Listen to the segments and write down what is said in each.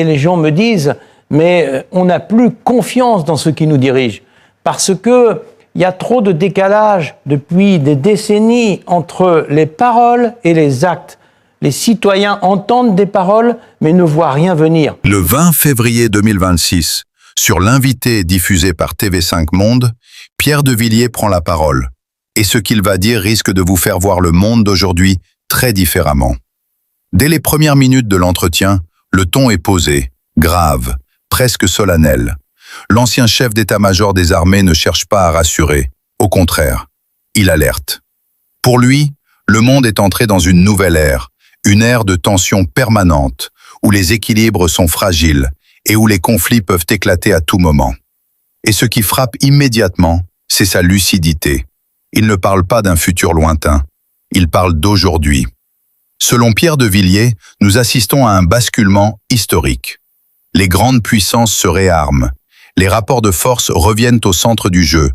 Et les gens me disent, mais on n'a plus confiance dans ceux qui nous dirigent, parce qu'il y a trop de décalage depuis des décennies entre les paroles et les actes. Les citoyens entendent des paroles, mais ne voient rien venir. Le 20 février 2026, sur l'invité diffusé par TV5 Monde, Pierre de Villiers prend la parole. Et ce qu'il va dire risque de vous faire voir le monde d'aujourd'hui très différemment. Dès les premières minutes de l'entretien, le ton est posé, grave, presque solennel. L'ancien chef d'état-major des armées ne cherche pas à rassurer. Au contraire, il alerte. Pour lui, le monde est entré dans une nouvelle ère, une ère de tension permanente, où les équilibres sont fragiles et où les conflits peuvent éclater à tout moment. Et ce qui frappe immédiatement, c'est sa lucidité. Il ne parle pas d'un futur lointain, il parle d'aujourd'hui. Selon Pierre de Villiers, nous assistons à un basculement historique. Les grandes puissances se réarment, les rapports de force reviennent au centre du jeu,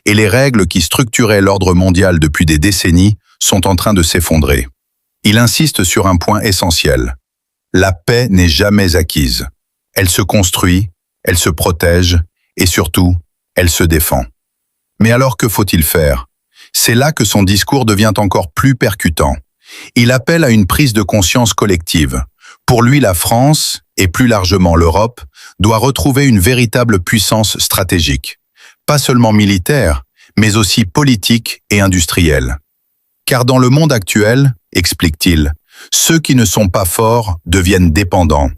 et les règles qui structuraient l'ordre mondial depuis des décennies sont en train de s'effondrer. Il insiste sur un point essentiel. La paix n'est jamais acquise. Elle se construit, elle se protège, et surtout, elle se défend. Mais alors que faut-il faire? C'est là que son discours devient encore plus percutant. Il appelle à une prise de conscience collective. Pour lui, la France, et plus largement l'Europe, doit retrouver une véritable puissance stratégique. Pas seulement militaire, mais aussi politique et industrielle. Car dans le monde actuel, explique-t-il, ceux qui ne sont pas forts deviennent dépendants,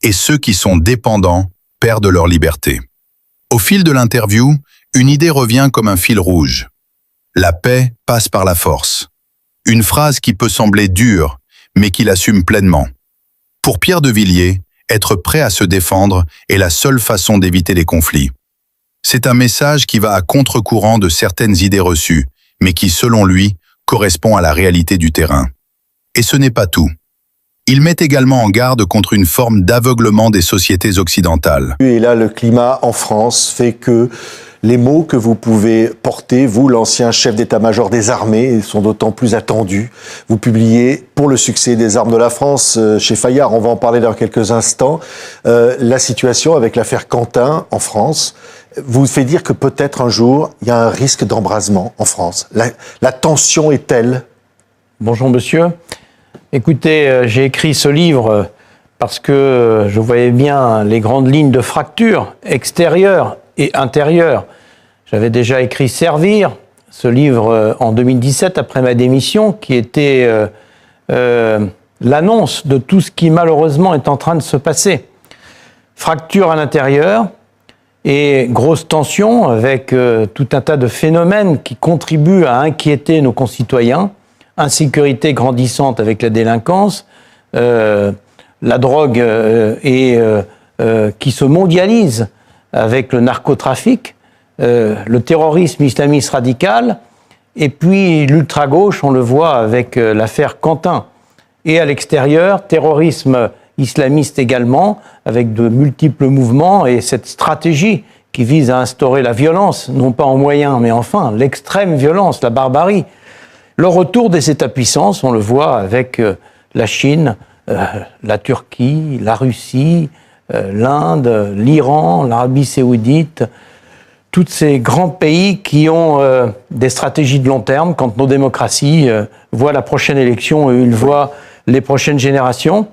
et ceux qui sont dépendants perdent leur liberté. Au fil de l'interview, une idée revient comme un fil rouge. La paix passe par la force. Une phrase qui peut sembler dure, mais qu'il assume pleinement. Pour Pierre de Villiers, être prêt à se défendre est la seule façon d'éviter les conflits. C'est un message qui va à contre-courant de certaines idées reçues, mais qui, selon lui, correspond à la réalité du terrain. Et ce n'est pas tout. Il met également en garde contre une forme d'aveuglement des sociétés occidentales. Et là, le climat en France fait que les mots que vous pouvez porter, vous, l'ancien chef d'état-major des armées, sont d'autant plus attendus. Vous publiez pour le succès des armes de la France chez Fayard, on va en parler dans quelques instants, la situation avec l'affaire Quentin en France vous fait dire que peut-être un jour, il y a un risque d'embrasement en France. La tension est telle. Bonjour monsieur. Écoutez, j'ai écrit ce livre parce que je voyais bien les grandes lignes de fracture extérieures et intérieures. J'avais déjà écrit Servir, ce livre en 2017 après ma démission, qui était l'annonce de tout ce qui malheureusement est en train de se passer. Fracture à l'intérieur et grosse tension avec tout un tas de phénomènes qui contribuent à inquiéter nos concitoyens. Insécurité grandissante avec la délinquance, la drogue qui se mondialise avec le narcotrafic, le terrorisme islamiste radical, et puis l'ultra-gauche, on le voit avec l'affaire Quentin. Et à l'extérieur, terrorisme islamiste également, avec de multiples mouvements, et cette stratégie qui vise à instaurer la violence, non pas en moyen, mais enfin, l'extrême violence, la barbarie. Le retour des États-puissances, on le voit avec la Chine, la Turquie, la Russie, l'Inde, l'Iran, l'Arabie saoudite, tous ces grands pays qui ont des stratégies de long terme quand nos démocraties voient la prochaine élection et ils voient les prochaines générations.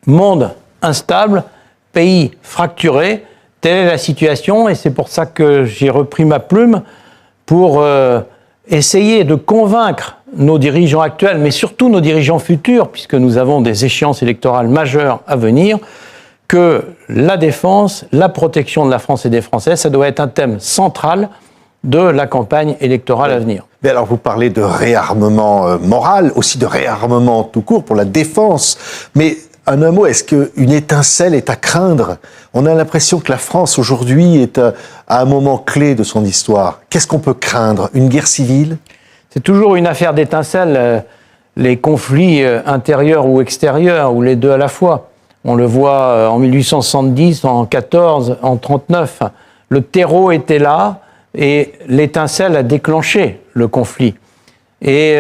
Monde instable, pays fracturé, telle est la situation et c'est pour ça que j'ai repris ma plume pour essayer de convaincre nos dirigeants actuels, mais surtout nos dirigeants futurs, puisque nous avons des échéances électorales majeures à venir, que la défense, la protection de la France et des Français, ça doit être un thème central de la campagne électorale à venir. Mais alors vous parlez de réarmement moral, aussi de réarmement tout court pour la défense, mais en un mot, est-ce qu'une étincelle est à craindre? On a l'impression que la France aujourd'hui est à un moment clé de son histoire. Qu'est-ce qu'on peut craindre? Une guerre civile? C'est toujours une affaire d'étincelle, les conflits intérieurs ou extérieurs, ou les deux à la fois. On le voit en 1870, en 14, en 39. Le terreau était là et l'étincelle a déclenché le conflit. Et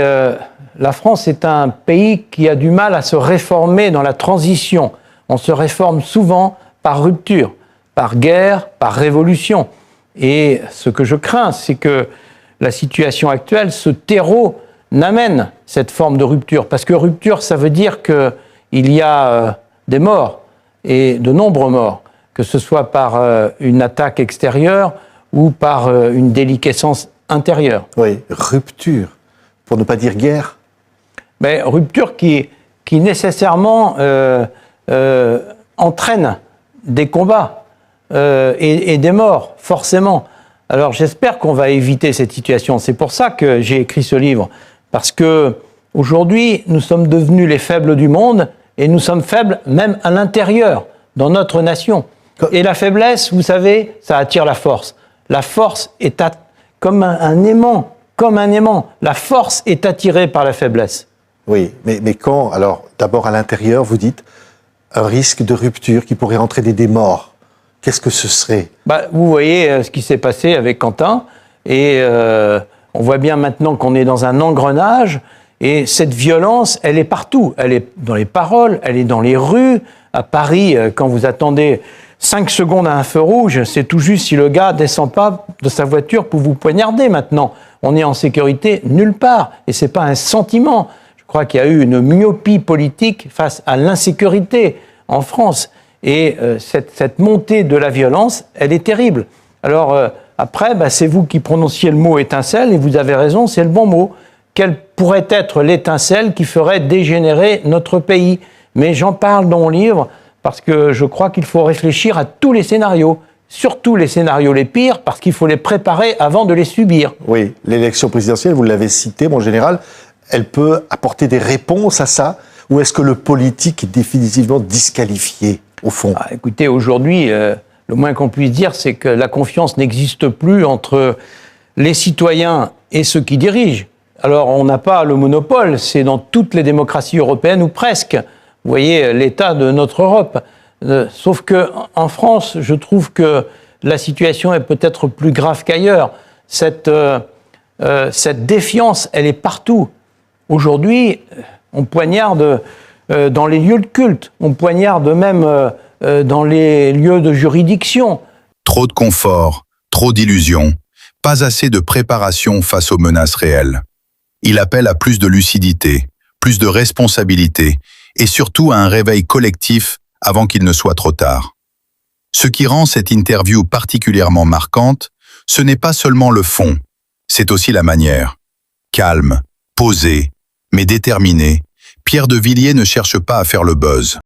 la France est un pays qui a du mal à se réformer dans la transition On se réforme souvent par rupture, par guerre, par révolution. Et ce que je crains, c'est que la situation actuelle, ce terreau, n'amène cette forme de rupture. Parce que rupture, ça veut dire qu'il y a des morts, et de nombreux morts, que ce soit par une attaque extérieure ou par une déliquescence intérieure. Oui, rupture, pour ne pas dire guerre. Mais rupture qui nécessairement entraîne des combats et des morts, forcément. Alors j'espère qu'on va éviter cette situation. C'est pour ça que j'ai écrit ce livre. Parce que aujourd'hui, nous sommes devenus les faibles du monde et nous sommes faibles même à l'intérieur, dans notre nation. Et la faiblesse, vous savez, ça attire la force. La force est comme un aimant, La force est attirée par la faiblesse. Oui, mais quand, alors d'abord à l'intérieur, vous dites un risque de rupture qui pourrait entraîner des morts. Qu'est-ce que ce serait ? Vous voyez ce qui s'est passé avec Quentin, et on voit bien maintenant qu'on est dans un engrenage, et cette violence, elle est partout. Elle est dans les paroles, elle est dans les rues. À Paris, quand vous attendez 5 secondes à un feu rouge, c'est tout juste si le gars ne descend pas de sa voiture pour vous poignarder maintenant. On est en sécurité nulle part, et ce n'est pas un sentiment. Je crois qu'il y a eu une myopie politique face à l'insécurité en France. Et cette montée de la violence, elle est terrible. Alors après, c'est vous qui prononciez le mot étincelle, et vous avez raison, c'est le bon mot. Quelle pourrait être l'étincelle qui ferait dégénérer notre pays ? Mais j'en parle dans mon livre parce que je crois qu'il faut réfléchir à tous les scénarios, surtout les scénarios les pires, parce qu'il faut les préparer avant de les subir. Oui, l'élection présidentielle, vous l'avez cité, mon général, elle peut apporter des réponses à ça, ou est-ce que le politique est définitivement disqualifié, au fond ? Écoutez, aujourd'hui, le moins qu'on puisse dire, c'est que la confiance n'existe plus entre les citoyens et ceux qui dirigent. Alors, on n'a pas le monopole, c'est dans toutes les démocraties européennes, ou presque. Vous voyez l'état de notre Europe. Sauf qu'en France, je trouve que la situation est peut-être plus grave qu'ailleurs. Cette défiance, elle est partout. Aujourd'hui, on poignarde dans les lieux de culte, on poignarde même dans les lieux de juridiction. Trop de confort, trop d'illusions, pas assez de préparation face aux menaces réelles. Il appelle à plus de lucidité, plus de responsabilité et surtout à un réveil collectif avant qu'il ne soit trop tard. Ce qui rend cette interview particulièrement marquante, ce n'est pas seulement le fond, c'est aussi la manière. Calme, posé, mais déterminé, Pierre de Villiers ne cherche pas à faire le buzz.